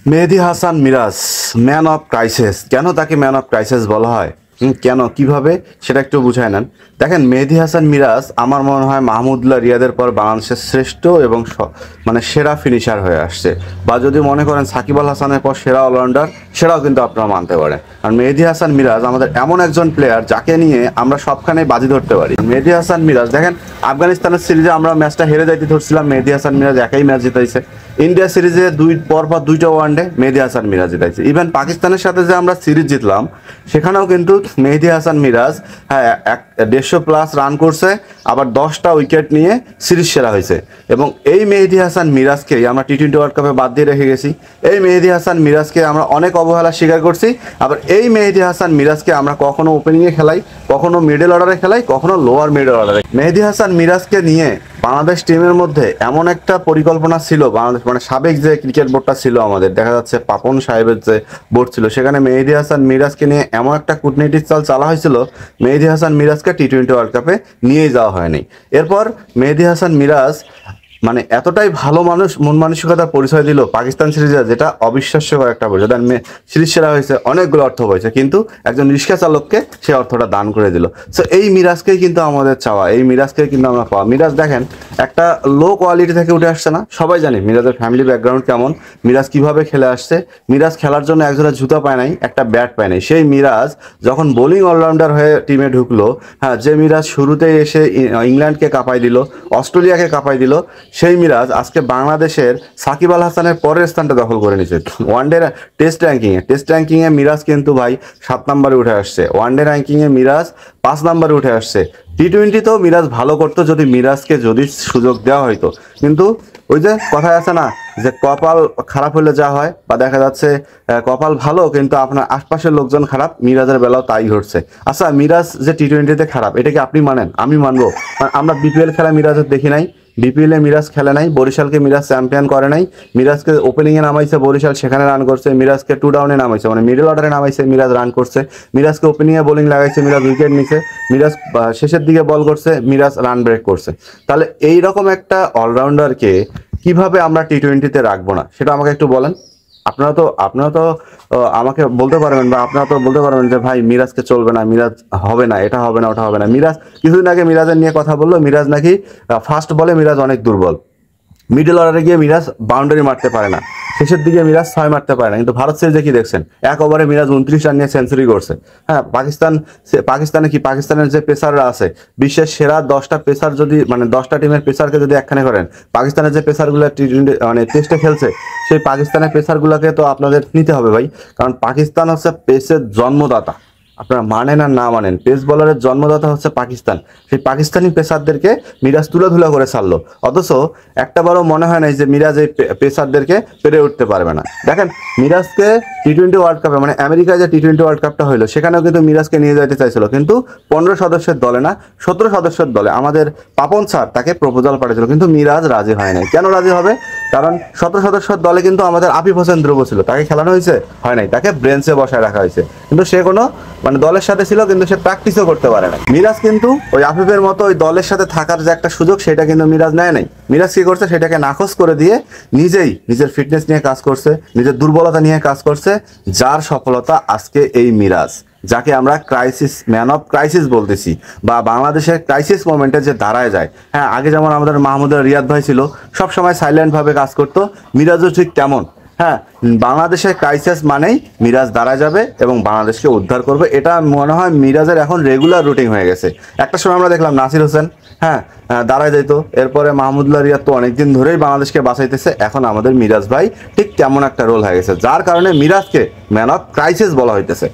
Mehedi Hasan Miraz man of crisis. কেন তাকে man of crisis বলা হয়, কেন কিভাবে সেটা একটু বুঝায় নেন। দেখেন, মেহেদী হাসান মিরাজ আমার মনে হয় মাহমুদুল্লাহ রিয়াদের পর বাংলাদেশের শ্রেষ্ঠ এবং মানে সেরা ফিনিশার হয়ে আসছে। বা যদি মনে করেন সাকিব আল হাসানের পর সেরা অলরাউন্ডার, সেটাও কিন্তু আপনারা মানতে পারেন। আর মেহেদী হাসান মিরাজ আমাদের এমন একজন প্লেয়ার যাকে নিয়ে আমরা সবখানে বাজি ধরতে পারি। মেহেদী হাসান মিরাজ দেখেন, আফগানিস্তানের সিরিজে আমরা ম্যাচটা হেরে যাইতে ধরছিলাম, মেহেদী হাসান মিরাজ একাই ম্যাচ জিতাইছে। ইন্ডিয়া সিরিজে পর দুইটা ওয়ানডে মেহেদী হাসান মিরাজ জিতাইছে। ইভেন পাকিস্তানের সাথে যে আমরা সিরিজ জিতলাম, সেখানেও কিন্তু মেহেদী হাসান মিরাজ 150+ রান করছে, আবার 10টা উইকেট নিয়ে সিরিজ সেরা হয়েছে। এবং এই মেহেদী হাসান মিরাজকেই আমরা টি-20 ওয়ার্ল্ড কাপে বাদ দিয়ে রেখে গেছি। এই মেহেদী হাসান মিরাজকে আমরা অনেক অবহেলা স্বীকার করছি। আবার এই মেহেদী হাসান মিরাজকে আমরা কখনো ওপেনিংয়ে খেলাই, কখনো মিডল অর্ডারে খেলাই, কখনো লোয়ার মিডল অর্ডারে। মেহেদী হাসান মিরাজকে নিয়ে বাংলাদেশ টিমের মধ্যে এমন একটা পরিকল্পনা ছিল, বাংলাদেশ মানে সাবেক যে ক্রিকেট বোর্ডটা ছিল আমাদের, দেখা যাচ্ছে পাপন সাহেবের যে বোর্ড ছিল, সেখানে মেহেদী হাসান মিরাজকে নিয়ে এমন একটা কূটনীতিক চাল চালা হয়েছিল, মেহেদী হাসান মিরাজকে টি-20 ওয়ার্ল্ড কাপে নিয়েই যাওয়া হয়নি। এরপর মেহেদী হাসান মিরাজ মানে এতটাই ভালো মানুষ, মন মানসিকতার পরিচয় দিল পাকিস্তান সিরিজে, যেটা অবিশ্বাস্যকর একটা পরিচয়। সিরিজ সেরা হয়েছে, অনেকগুলো অর্থ হয়েছে, কিন্তু একজন রিক্সা চালককে সে অর্থটা দান করে দিল। সো এই মিরাজকেই কিন্তু আমাদের চাওয়া, এই মিরাজকেই কিন্তু আমরা পাওয়া। মিরাজ দেখেন, একটা লো কোয়ালিটি থেকে উঠে আসছে না, সবাই জানি মিরাজের ফ্যামিলি ব্যাকগ্রাউন্ড কেমন, মিরাজ কিভাবে খেলে আসছে। মিরাজ খেলার জন্য একজোড়া জুতা পায় নাই, একটা ব্যাট পায় নাই। সেই মিরাজ যখন বোলিং অলরাউন্ডার হয়ে টিমে ঢুকলো, হ্যাঁ, যে মিরাজ শুরুতেই এসে ইংল্যান্ডকে কাঁপাই দিল, অস্ট্রেলিয়াকে কাঁপাই দিল, সেই মিরাজ আজকে বাংলাদেশের সাকিব আল হাসানের পরের স্থানটা দখল করে নিয়েছে। ওয়ানডে টেস্ট র্যাঙ্কিংয়ে মিরাজ কিন্তু ভাই 7 নম্বরে উঠে আসছে। ওয়ানডে র্যাঙ্কিংয়ে মিরাজ 5 নম্বরে উঠে আসছে। টি-20তেও মিরাজ ভালো করতো যদি মিরাজকে সুযোগ দেওয়া হয়তো। কিন্তু ওই যে কথায় আছে না, যে কপাল খারাপ হলে যা হয়, বা দেখা যাচ্ছে কপাল ভালো কিন্তু আপনার আশপাশের লোকজন খারাপ, মিরাজের বেলাও তাই ঘটছে। আচ্ছা, মিরাজ যে টি-20তে খারাপ, এটা কি আপনি মানেন? আমি মানবো? আমরা বিপিএল খেলা মিরাজের দেখি নাই, বিপিএলে মিরাজ খেলে নাই, বরিশালকে মিরাজ চ্যাম্পিয়ন করে নাই। মিরাজকে ওপেনিংয়ে নামাইছে বরিশাল, সেখানে রান করছে। মিরাজকে 2 ডাউনে নামাইছে, মানে মিডল অর্ডারে নামাইছে, মিরাজ রান করছে। মিরাজকে ওপেনিংয়ে বোলিং লাগাইছে, মিরাজ উইকেট নিছে। মিরাজ শেষের দিকে বল করছে, মিরাজ রান ব্রেক করছে। তাহলে এইরকম একটা অলরাউন্ডারকে কিভাবে আমরা টি-20তে রাখবো না, সেটা আমাকে একটু বলেন। আপনারা তো আমাকে বলতে পারবেন, বা আপনারা তো বলতে পারবেন যে ভাই মিরাজকে চলবে না, মিরাজ হবে না, এটা হবে না, ওটা হবে না। মিরাজ কিছুদিন আগে মিরাজের নিয়ে কথা বললো, মিরাজ নাকি ফার্স্ট বলে মিরাজ অনেক দুর্বল, মিডল অর্ডারে গিয়ে মিরাজ বাউন্ডারি মারতে পারে না, শেষের দিকে মিরাজ 6 মারতে পারে না। কিন্তু ভারত সিরিজে কি দেখছেন, 1 ওভারে মিরাজ 29 রান নিয়ে সেঞ্চুরি করছে। হ্যাঁ, পাকিস্তানের যে পেসাররা আছে, বিশ্বের সেরা 10টা পেসার যদি, মানে 10টা টিমের পেসারকে যদি একখানে করেন, পাকিস্তানের যে পেসারগুলো মানে টেস্টে খেলছে, সেই পাকিস্তানের পেসারগুলোকে তো আপনাদের নিতে হবে ভাই। কারণ পাকিস্তান হচ্ছে পেসের জন্মদাতা। আপনারা মানেন আর না মানেন, পেস বলারের জন্মদাতা হচ্ছে পাকিস্তান। সেই পাকিস্তানি পেসারদেরকে মিরাজ তুলাধুলা করে ছাড়লো, অথচ একটা বারও মনে হয় নাই যে মিরাজ এই পেসারদেরকে পেরে উঠতে পারবে না। দেখেন, মিরাজকে টি-20 ওয়ার্ল্ড কাপে, মানে আমেরিকায় যে টি-20 ওয়ার্ল্ড কাপটা হলো, সেখানেও কিন্তু মিরাজকে নিয়ে যেতে চাইছিল, কিন্তু 15 সদস্যের দলে না, 17 সদস্যের দলে আমাদের পাপন স্যার তাকে প্রপোজাল পাঠিয়েছিল, কিন্তু মিরাজ রাজি হয় নাই। কেন রাজি হবে? কারণ 17 সদস্যের দলে কিন্তু আমাদের আফিফ হোসেন ধ্রুব ছিল, তাকে খেলানো হয়েছে? হয় নাই, তাকে ব্রেঞ্চে বসায় রাখা হয়েছে। কিন্তু সে কোনো মানে দলের সাথে ছিল, কিন্তু সে প্র্যাকটিসও করতে পারে না। মিরাজ কিন্তু ওই আফিফের মতো ওই দলের সাথে থাকার যে একটা সুযোগ, সেটা কিন্তু মিরাজ নেয় নাই। মিরাজ কি করছে, সেটাকে নাকচ করে দিয়ে নিজেই নিজের ফিটনেস নিয়ে কাজ করছে, নিজের দুর্বলতা নিয়ে কাজ করছে, যার সফলতা আজকে এই মিরাজ, যাকে আমরা ক্রাইসিস, ম্যান অফ ক্রাইসিস বলতেছি, বা বাংলাদেশের ক্রাইসিস মোমেন্টে যে দাঁড়ায় যায়। হ্যাঁ, আগে যেমন আমাদের মাহমুদুল্লাহ রিয়াদ ভাই ছিল, সবসময় সাইলেন্টভাবে কাজ করতো, মিরাজও ঠিক তেমন। হ্যাঁ, বাংলাদেশের ক্রাইসিস মানেই মিরাজ দাঁড়ায় যাবে এবং বাংলাদেশকে উদ্ধার করবে। এটা মনে হয় মিরাজের এখন রেগুলার রুটিন হয়ে গেছে। একটা সময় আমরা দেখলাম নাসির হোসেন, হ্যাঁ, দাঁড়ায় যাইতো, এরপরে মাহমুদুল্লাহ রিয়াদ তো অনেকদিন ধরেই বাংলাদেশকে বাঁচাইতেছে। এখন আমাদের মিরাজ ভাই ঠিক কেমন একটা রোল হয়ে গেছে, যার কারণে মিরাজকে ম্যান অফ ক্রাইসিস বলা হইতেছে।